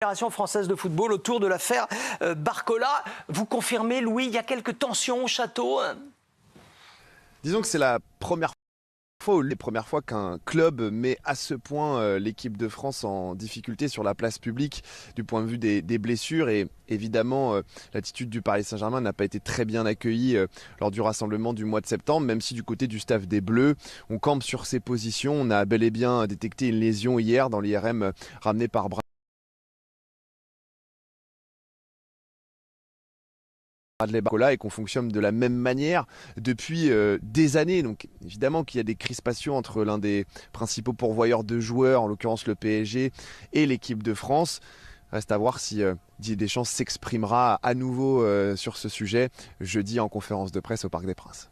Fédération française de football autour de l'affaire Barcola. Vous confirmez, Louis, il y a quelques tensions au château? Disons que c'est la première fois ou les premières fois qu'un club met à ce point l'équipe de France en difficulté sur la place publique du point de vue des blessures. Et évidemment, l'attitude du Paris Saint-Germain n'a pas été très bien accueillie lors du rassemblement du mois de septembre, même si du côté du staff des Bleus, on campe sur ses positions. On a bel et bien détecté une lésion hier dans l'IRM ramenée par Bradley Barcola et qu'on fonctionne de la même manière depuis des années. Donc évidemment qu'il y a des crispations entre l'un des principaux pourvoyeurs de joueurs, en l'occurrence le PSG, et l'équipe de France. Reste à voir si Didier Deschamps s'exprimera à nouveau sur ce sujet jeudi en conférence de presse au Parc des Princes.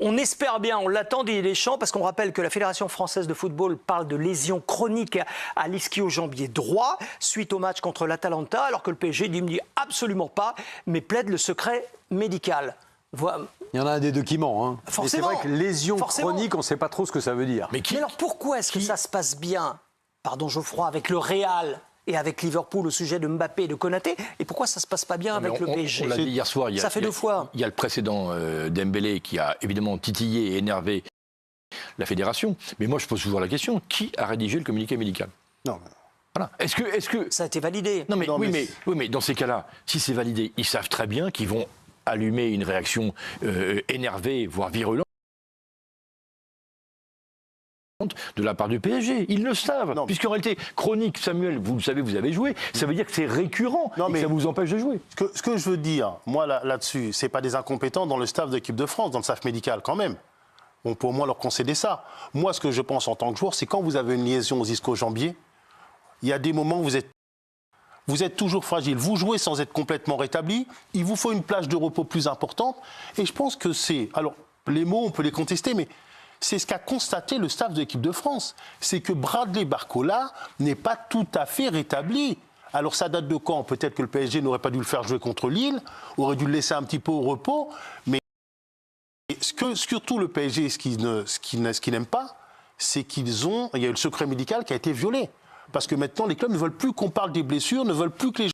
On espère bien, on l'attend Didier Deschamps, parce qu'on rappelle que la Fédération française de football parle de lésions chroniques à l'ischio-jambier droit suite au match contre l'Atalanta, alors que le PSG ne dit absolument pas, mais plaide le secret médical. Il y en a un des deux qui ment. Hein. Forcément. C'est vrai que lésion chronique, on ne sait pas trop ce que ça veut dire. Mais alors pourquoi est-ce que ça se passe bien, pardon Geoffroy, avec le Real et avec Liverpool au sujet de Mbappé et de Konaté, et pourquoi ça ne se passe pas bien avec le PSG? On l'a dit hier soir, ça fait deux fois. Il y a le précédent Dembélé qui a évidemment titillé et énervé la fédération. Mais moi, je pose toujours la question, qui a rédigé le communiqué médical? Non. Voilà. Est-ce que ça a été validé? Non, mais, oui, mais dans ces cas-là, si c'est validé, ils savent très bien qu'ils vont allumer une réaction énervée, voire virulente, de la part du PSG. Ils le savent. Puisqu'en réalité, chronique, Samuel, vous le savez, vous avez joué, ça veut dire que c'est récurrent et que ça vous empêche de jouer. Ce que je veux dire, moi, là-dessus, c'est pas des incompétents dans le staff de l'équipe de France, dans le staff médical, quand même. On peut au moins leur concéder ça. Moi, ce que je pense en tant que joueur, c'est quand vous avez une liaison aux ischio-jambiers, il y a des moments où vous êtes toujours fragile. Vous jouez sans être complètement rétabli. Il vous faut une plage de repos plus importante. Et je pense que c'est... Alors, les mots, on peut les contester, mais c'est ce qu'a constaté le staff de l'équipe de France. C'est que Bradley Barcola n'est pas tout à fait rétabli. Alors, ça date de quand? Peut-être que le PSG n'aurait pas dû le faire jouer contre Lille, aurait dû le laisser un petit peu au repos. Mais ce que surtout le PSG, ce qu'ils n'aiment pas, c'est qu'il y a eu le secret médical qui a été violé. Parce que maintenant, les clubs ne veulent plus qu'on parle des blessures, ne veulent plus que les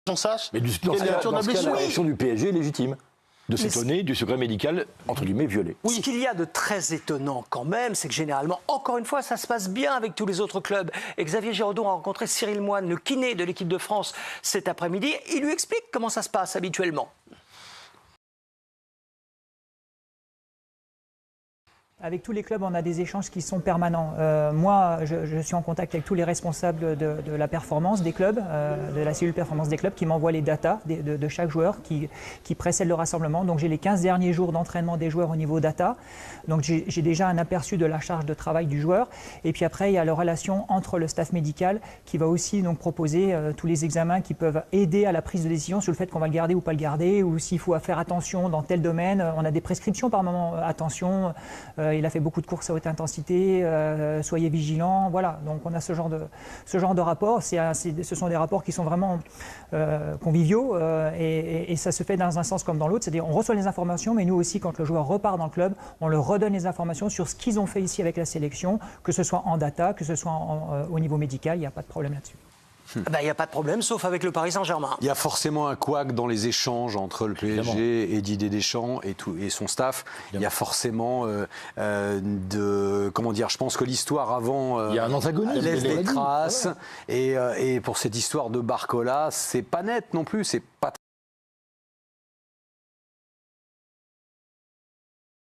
gens sachent. Mais dans ce cas, la réaction du PSG est légitime. De s'étonner du secret médical, entre guillemets, violé. Oui. Ce qu'il y a de très étonnant quand même, c'est que généralement, encore une fois, ça se passe bien avec tous les autres clubs. Et Xavier Giraudot a rencontré Cyril Moine, le kiné de l'équipe de France, cet après-midi. Il lui explique comment ça se passe habituellement. Avec tous les clubs, on a des échanges qui sont permanents. Moi, je suis en contact avec tous les responsables de la performance des clubs, de la cellule performance des clubs, qui m'envoient les datas de chaque joueur qui précède le rassemblement. Donc j'ai les 15 derniers jours d'entraînement des joueurs au niveau data. Donc j'ai déjà un aperçu de la charge de travail du joueur. Et puis après, il y a la relation entre le staff médical qui va aussi donc proposer tous les examens qui peuvent aider à la prise de décision sur le fait qu'on va le garder ou pas le garder, ou s'il faut faire attention dans tel domaine. On a des prescriptions par moment, attention. Il a fait beaucoup de courses à haute intensité, soyez vigilants, voilà. Donc on a ce genre de rapport. Ce sont des rapports qui sont vraiment conviviaux et ça se fait dans un sens comme dans l'autre. C'est-à-dire on reçoit les informations, mais nous aussi, quand le joueur repart dans le club, on leur redonne les informations sur ce qu'ils ont fait ici avec la sélection, que ce soit en data, que ce soit au niveau médical, il n'y a pas de problème là-dessus. Il n'y a pas de problème, sauf avec le Paris Saint-Germain. Il y a forcément un couac dans les échanges entre le PSG et Didier Deschamps et son staff. Il y a forcément comment dire, je pense que l'histoire avant il y a un antagonisme, laisse des traces. Et pour cette histoire de Barcola, c'est pas net non plus, c'est pas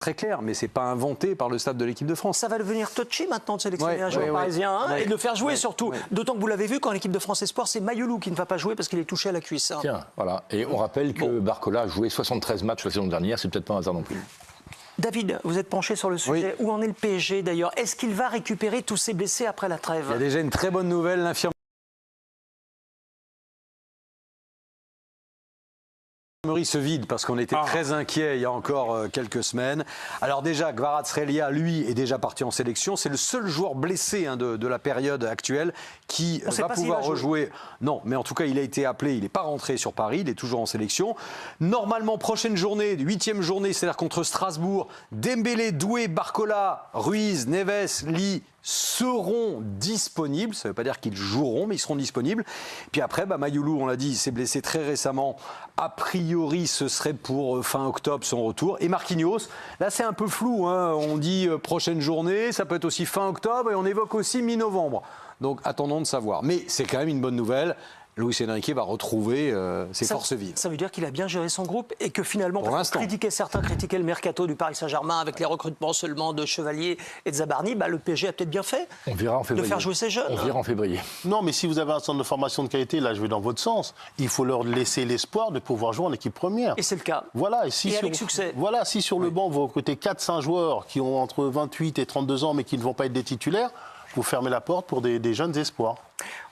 très clair, mais c'est pas inventé par le staff de l'équipe de France. Ça va devenir touchy maintenant de sélectionner un joueur parisien et de le faire jouer surtout. D'autant que vous l'avez vu, quand l'équipe de France Espoir, c'est Mayolou qui ne va pas jouer parce qu'il est touché à la cuisse. Tiens, voilà. Et on rappelle que Barcola a joué 73 matchs la saison dernière, c'est peut-être pas un hasard non plus. David, vous êtes penché sur le sujet. Où en est le PSG d'ailleurs? Est-ce qu'il va récupérer tous ses blessés après la trêve? Il y a déjà une très bonne nouvelle, l'infirmière se vide parce qu'on était très inquiet il y a encore quelques semaines. Alors déjà, Kvaratskhelia, lui, est déjà parti en sélection. C'est le seul joueur blessé de la période actuelle qui va pouvoir rejouer. Non, mais en tout cas, il a été appelé. Il n'est pas rentré sur Paris. Il est toujours en sélection. Normalement, prochaine journée, 8e journée, c'est-à-dire contre Strasbourg, Dembélé, Doué, Barcola, Ruiz, Neves, Lee seront disponibles. Ça ne veut pas dire qu'ils joueront, mais ils seront disponibles. Puis après, Mayoulou, on l'a dit, il s'est blessé très récemment. A priori, ce serait pour fin octobre son retour. Et Marquinhos, là c'est un peu flou. On dit prochaine journée, ça peut être aussi fin octobre et on évoque aussi mi-novembre. Donc attendons de savoir. Mais c'est quand même une bonne nouvelle. Luis Enrique va retrouver ses forces vives. Ça veut dire qu'il a bien géré son groupe et que finalement, certains critiquaient le mercato du Paris Saint-Germain avec les recrutements seulement de Chevalier et de Zabarni. Le PSG a peut-être bien fait de faire jouer ses jeunes. On verra en février. Non, mais si vous avez un centre de formation de qualité, là je vais dans votre sens, il faut leur laisser l'espoir de pouvoir jouer en équipe première. Et c'est le cas. Voilà, et avec succès. Voilà, si sur le banc vous recrutez 4-5 joueurs qui ont entre 28 et 32 ans mais qui ne vont pas être des titulaires, vous fermez la porte pour des jeunes espoirs.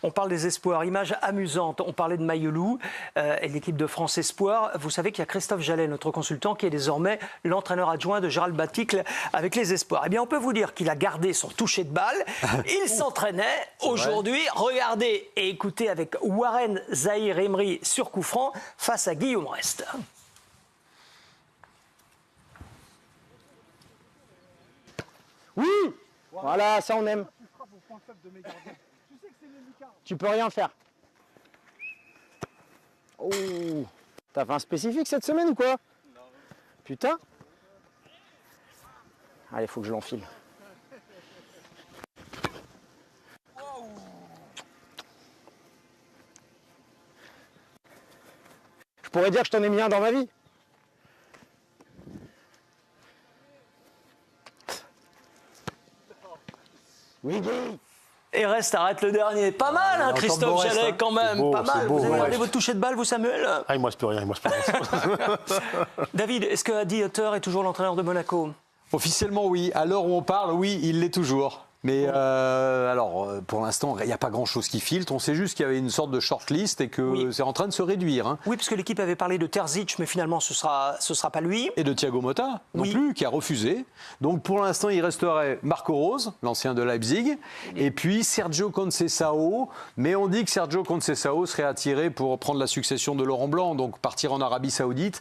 On parle des espoirs. Image amusante. On parlait de Mayoulou et de l'équipe de France Espoir. Vous savez qu'il y a Christophe Jallet, notre consultant, qui est désormais l'entraîneur adjoint de Gérald Baticle avec les espoirs. Eh bien, on peut vous dire qu'il a gardé son toucher de balle. Il s'entraînait aujourd'hui. Regardez et écoutez avec Warren Zahir Emery sur coup franc face à Guillaume Rest. Oui, voilà, ça on aime. Tu peux rien faire. Oh, t'as fait un spécifique cette semaine ou quoi? Non. Putain. Allez, faut que je l'enfile. Je pourrais dire que je t'en ai mis un dans ma vie. Oui, oui. Et Rest arrête le dernier. Pas mal, Christophe Jallet, quand même. Beau, pas mal. beau, vous avez regardé votre toucher de balle, vous, Samuel? Il ne reste plus rien, David, est-ce que Adi Hutter est toujours l'entraîneur de Monaco? Officiellement, oui. À l'heure où on parle, oui, il l'est toujours. Mais pour l'instant, il n'y a pas grand-chose qui filtre. On sait juste qu'il y avait une sorte de shortlist et que c'est en train de se réduire. Oui, parce que l'équipe avait parlé de Terzic, mais finalement, ce sera pas lui. Et de Thiago Motta, non plus, qui a refusé. Donc, pour l'instant, il resterait Marco Rose, l'ancien de Leipzig, et puis Sergio Conceição. Mais on dit que Sergio Conceição serait attiré pour prendre la succession de Laurent Blanc, donc partir en Arabie Saoudite.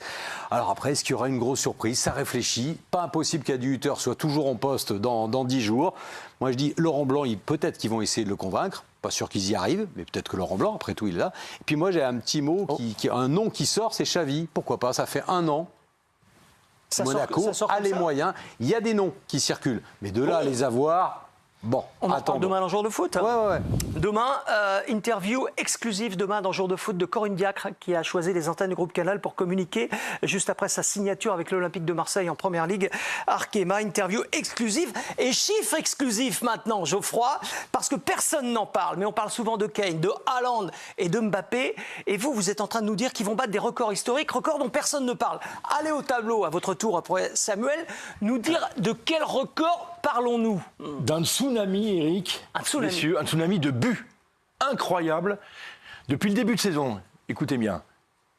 Alors après, est-ce qu'il y aura une grosse surprise? Ça réfléchit. Pas impossible qu'Adi Hutter soit toujours en poste dans 10 jours. Moi, je dis, Laurent Blanc, peut-être qu'ils vont essayer de le convaincre. Pas sûr qu'ils y arrivent, mais peut-être que Laurent Blanc, après tout, il est là. Et puis moi, j'ai un petit mot, un nom qui sort, c'est Xavi. Pourquoi pas? Ça fait 1 an. Monaco a les moyens. Il y a des noms qui circulent. Mais de là à les avoir... Bon, on en parle demain dans Jour de foot. Ouais. Demain, interview exclusive demain dans Jour de foot de Corinne Diacre qui a choisi les antennes du groupe Canal pour communiquer juste après sa signature avec l'Olympique de Marseille en Première Ligue. Arkema, interview exclusive et chiffre exclusif maintenant, Geoffroy, parce que personne n'en parle. Mais on parle souvent de Kane, de Haaland et de Mbappé. Et vous êtes en train de nous dire qu'ils vont battre des records historiques, records dont personne ne parle. Allez au tableau à votre tour après Samuel, nous dire de quel record parlons-nous? D'un tsunami, Eric. Messieurs, un tsunami de buts. Incroyable. Depuis le début de saison, écoutez bien,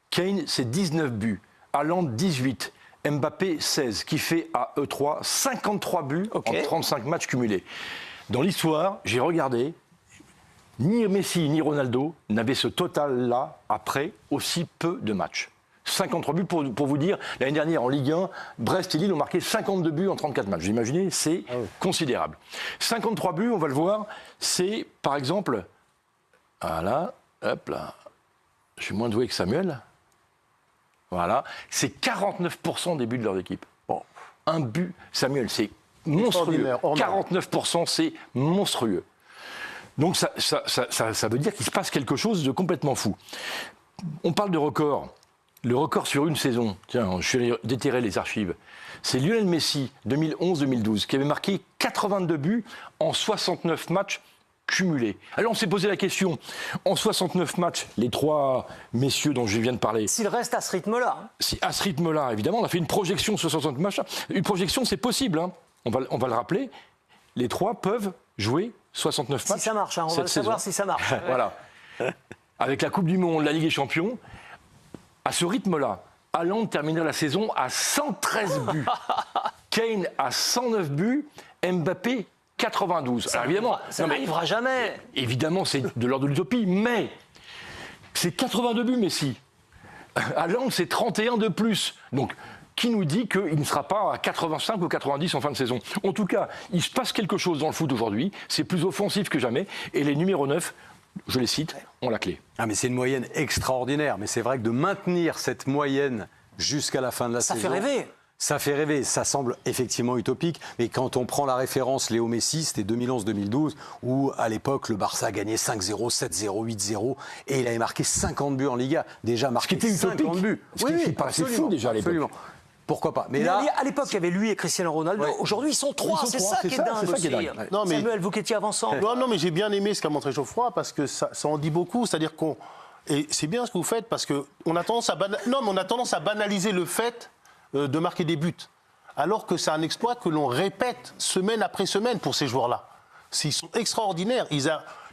Kane, c'est 19 buts. Haaland, 18. Mbappé, 16. Qui fait à eux 3 53 buts en 35 matchs cumulés. Dans l'histoire, j'ai regardé, ni Messi ni Ronaldo n'avaient ce total-là après aussi peu de matchs. 53 buts pour vous dire, l'année dernière en Ligue 1, Brest et Lille ont marqué 52 buts en 34 matchs. Vous imaginez, c'est considérable. 53 buts, on va le voir, c'est par exemple, voilà, hop là, je suis moins doué que Samuel, voilà, c'est 49% des buts de leur équipe. Bon, un but, Samuel, c'est monstrueux. 49%, c'est monstrueux. Donc ça veut dire qu'il se passe quelque chose de complètement fou. On parle de record. Le record sur une saison, tiens, je suis allé déterrer les archives, c'est Lionel Messi, 2011-2012, qui avait marqué 82 buts en 69 matchs cumulés. Alors on s'est posé la question, en 69 matchs, les 3 messieurs dont je viens de parler... S'il reste à ce rythme-là. Si à ce rythme-là, évidemment, on a fait une projection sur 60 matchs. Une projection, c'est possible, hein. On va le rappeler, les 3 peuvent jouer 69 matchs. Si ça marche, hein, on va le savoir si ça marche. Voilà. Avec la Coupe du Monde, la Ligue des Champions... À ce rythme-là, Haaland terminerait la saison à 113 buts. Kane à 109 buts, Mbappé 92. Alors évidemment, ça n'arrivera jamais. Évidemment, c'est de l'ordre de l'utopie, mais c'est 82 buts Messi. Haaland, c'est 31 de plus. Donc, qui nous dit qu'il ne sera pas à 85 ou 90 en fin de saison. En tout cas, il se passe quelque chose dans le foot aujourd'hui, c'est plus offensif que jamais, et les numéros 9, je les cite, ont la clé. Ah mais c'est une moyenne extraordinaire, mais c'est vrai que de maintenir cette moyenne jusqu'à la fin de la saison... Ça fait rêver. Ça fait rêver, ça semble effectivement utopique, mais quand on prend la référence Léo Messi, c'était 2011-2012, où à l'époque le Barça gagnait 5-0, 7-0, 8-0, et il avait marqué 50 buts en Liga, déjà marqué 50 buts. Ce qui paraissait fou déjà à l'époque. Pourquoi pas. Mais là, à l'époque, il y avait lui et Cristiano Ronaldo. Ouais. Aujourd'hui, ils sont trois. C'est ça qui est dingue aussi. Non, mais... Samuel, vous qui étiez avançant. Non, mais j'ai bien aimé ce qu'a montré Geoffroy parce que ça en dit beaucoup. C'est-à-dire qu'on... Et c'est bien ce que vous faites parce qu'on a tendance à banaliser le fait de marquer des buts. Alors que c'est un exploit que l'on répète semaine après semaine pour ces joueurs-là. Ils sont extraordinaires.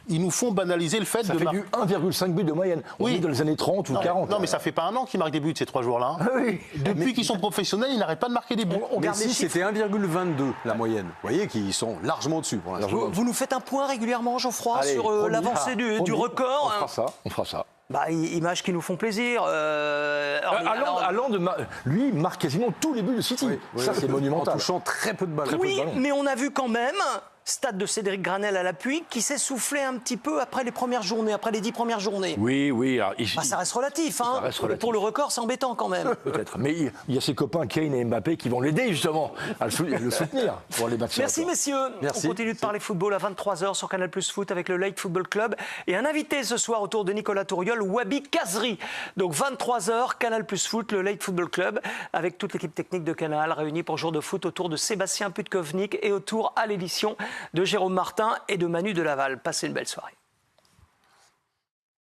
Ils nous font banaliser le fait ça fait du 1,5 but de moyenne. On est dans les années 30 ou 40. Non, mais ça fait pas un an qu'ils marquent des buts, ces trois joueurs-là. Hein. Oui. Depuis qu'ils sont professionnels, ils n'arrêtent pas de marquer des buts. Messi, c'était 1,22 la moyenne. Vous voyez qu'ils sont largement au-dessus pour l'instant. Vous nous faites un point régulièrement, Geoffroy, sur l'avancée du record. On fera ça. Images qui nous font plaisir. Haaland, lui, marque quasiment tous les buts de City. Oui, ça, c'est monumental. En touchant très peu de ballons. Oui, mais on a vu quand même, stade de Cédric Granel à l'appui, qui s'est soufflé un petit peu après les premières journées, après les 10 premières journées. Oui. Ça reste relatif. Hein. Pour le record, c'est embêtant quand même. Peut-être. Mais il y a ses copains Kane et Mbappé qui vont l'aider justement à le soutenir pour les matchs. Merci messieurs. On continue de parler football à 23h sur Canal Plus Foot avec le Late Football Club et un invité ce soir autour de Nicolas Touriol, Wabi Kazri. Donc 23h, Canal Plus Foot, le Late Football Club avec toute l'équipe technique de Canal réunie pour jour de foot autour de Sébastien Putkovnik et autour à l'édition de Jérôme Martin et de Manu Delaval. Passez une belle soirée.